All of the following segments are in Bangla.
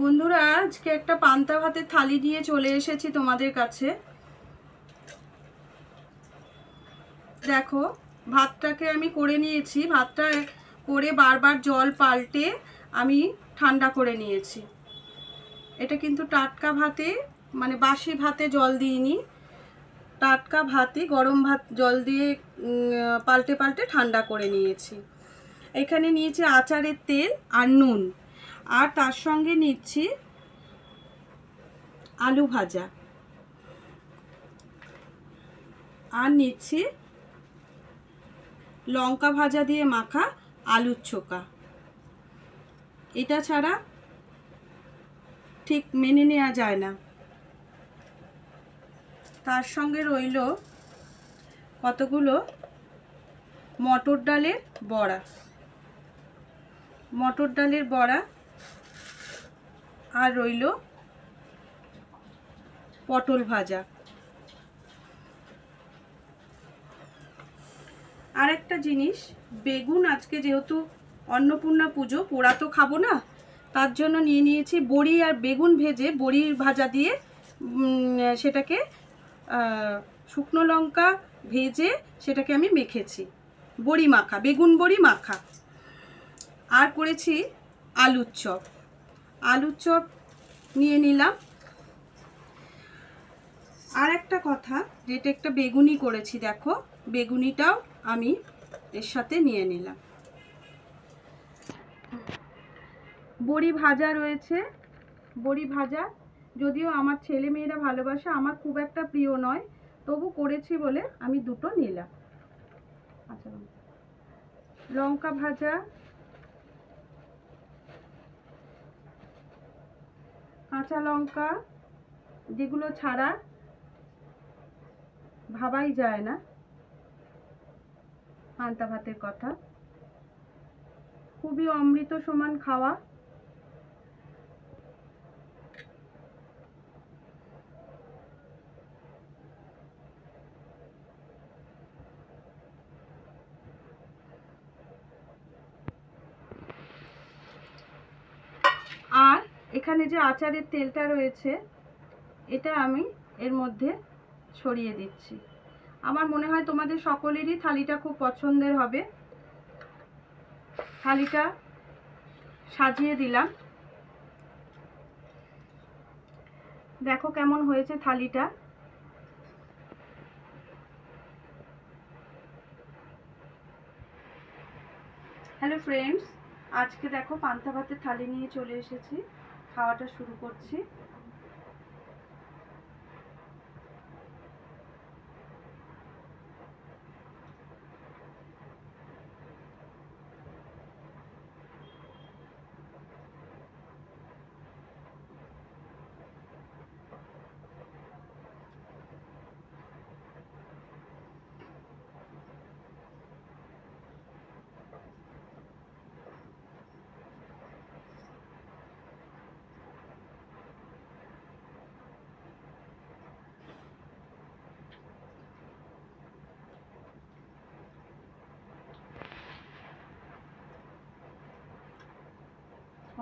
বন্ধুরা, আজকে একটা পান্তা ভাতের থালি নিয়ে চলে এসেছি তোমাদের কাছে। দেখো, ভাতটাকে আমি করে নিয়েছি। ভাতটা করে বারবার জল পাল্টে আমি ঠান্ডা করে নিয়েছি। এটা কিন্তু টাটকা ভাতে, মানে বাসি ভাতে জল দিইনি, টাটকা ভাতে গরম ভাত জল দিয়ে পাল্টে পাল্টে ঠান্ডা করে নিয়েছি। এখানে নিয়েছি আচারের তেল আর নুন, আর তার সঙ্গে নিচ্ছি আলু ভাজা, আর নিচ্ছি লঙ্কা ভাজা দিয়ে মাখা আলুর চোখা। এটা ছাড়া ঠিক মেনে নেওয়া যায় না। তার সঙ্গে রইল কতগুলো মটর ডালের বড়া, আর রইল পটল ভাজা। আর একটা জিনিস, বেগুন, আজকে যেহেতু অন্নপূর্ণা পুজো, পোড়া তো খাবো না, তার জন্য নিয়ে নিয়েছি বড়ি আর বেগুন ভেজে, বড়ির ভাজা দিয়ে সেটাকে শুকনো লঙ্কা ভেজে সেটাকে আমি মেখেছি, বড়ি মাখা, বেগুন বড়ি মাখা। আর করেছি আলুর চপ নিয়ে নিলাম। আর একটা কথা, যেটা একটা বেগুনি করেছি, দেখো বেগুনিটাও আমি এর সাথে নিয়ে নিলাম। বড়ি ভাজা রয়েছে, বড়ি ভাজা যদিও আমার ছেলে মেয়েরা ভালোবাসে, আমার খুব একটা প্রিয় নয়, তবু করেছি বলে আমি দুটো নিলাম। আচ্ছা, লঙ্কা ভাজা, কাঁচা লঙ্কা, যেগুলো ছাড়া ভাবাই যায় না পান্তা ভাতের কথা, খুবই অমৃত সমান খাওয়া। আর এখানে যে আচারের তেলটা রয়েছে, এটা আমি এর মধ্যে ছড়িয়ে দিচ্ছি। আমার মনে হয় তোমাদের সকলেরই থালিটা খুব পছন্দের হবে। থালিটা সাজিয়ে দিলাম, দেখো কেমন হয়েছে থালিটা। হ্যালো ফ্রেন্ডস, আজকে দেখো পান্তা ভাতের থালি নিয়ে চলে এসেছি, খাওয়াটা শুরু করছি।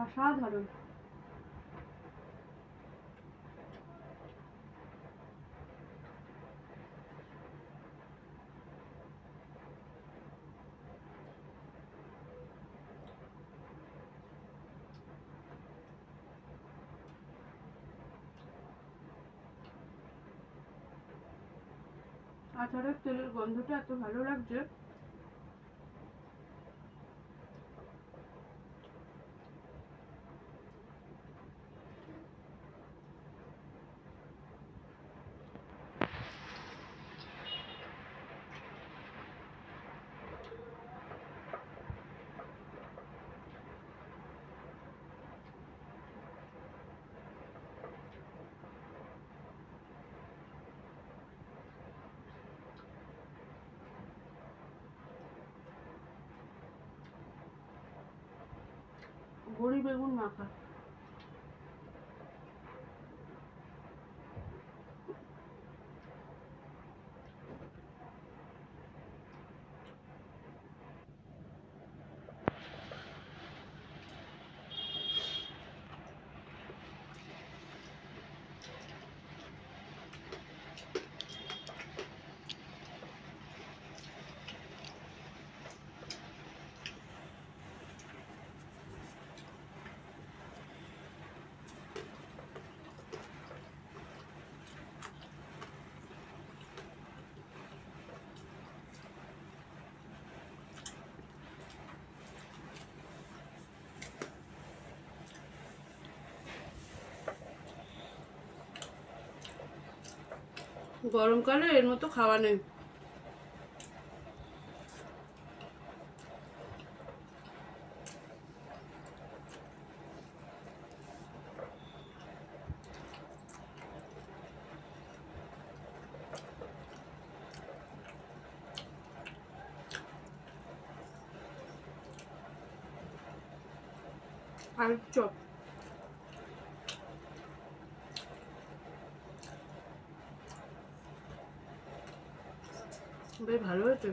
অসাধারণ। আচারের তেলের গন্ধটা এত ভালো লাগছে। বড়ি বেগুন মাখা, গরমকালে এর মতো খাওয়া নেই। আলুর চপ বেশ ভালো হয়েছে।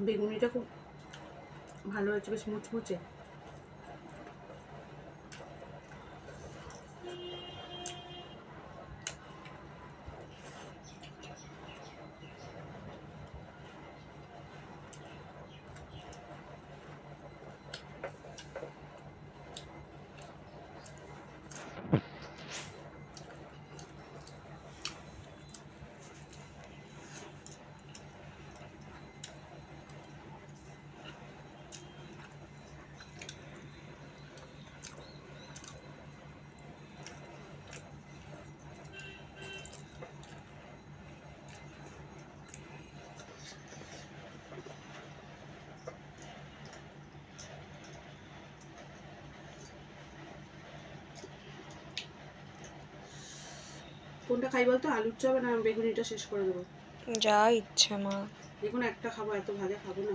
বেগুনিটা খুব ভালো হয়েছে, বেশ মুচমুচে। কোনটা খাই বলতো, আলুর চপ না বেগুনিটা শেষ করে দেবো? যা ইচ্ছা মা। দেখুন একটা খাবো, এত ভাজা খাবো না।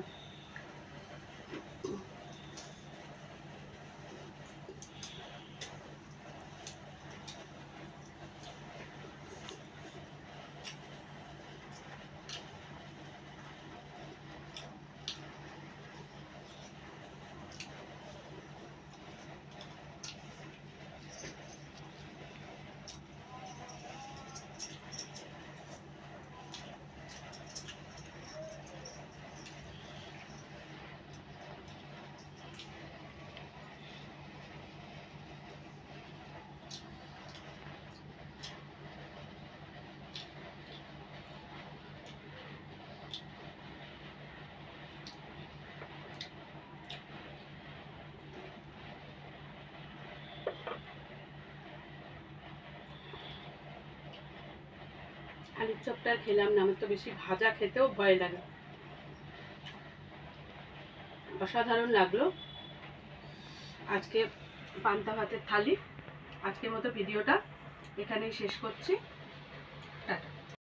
আলুর চপটা খেলাম না, আমার তো বেশি ভাজা খেতেও ভয় লাগে। অসাধারণ লাগলো। আজকে পান্তা ভাতের থালি। আজকের মতো ভিডিওটা এখানেই শেষ করছি।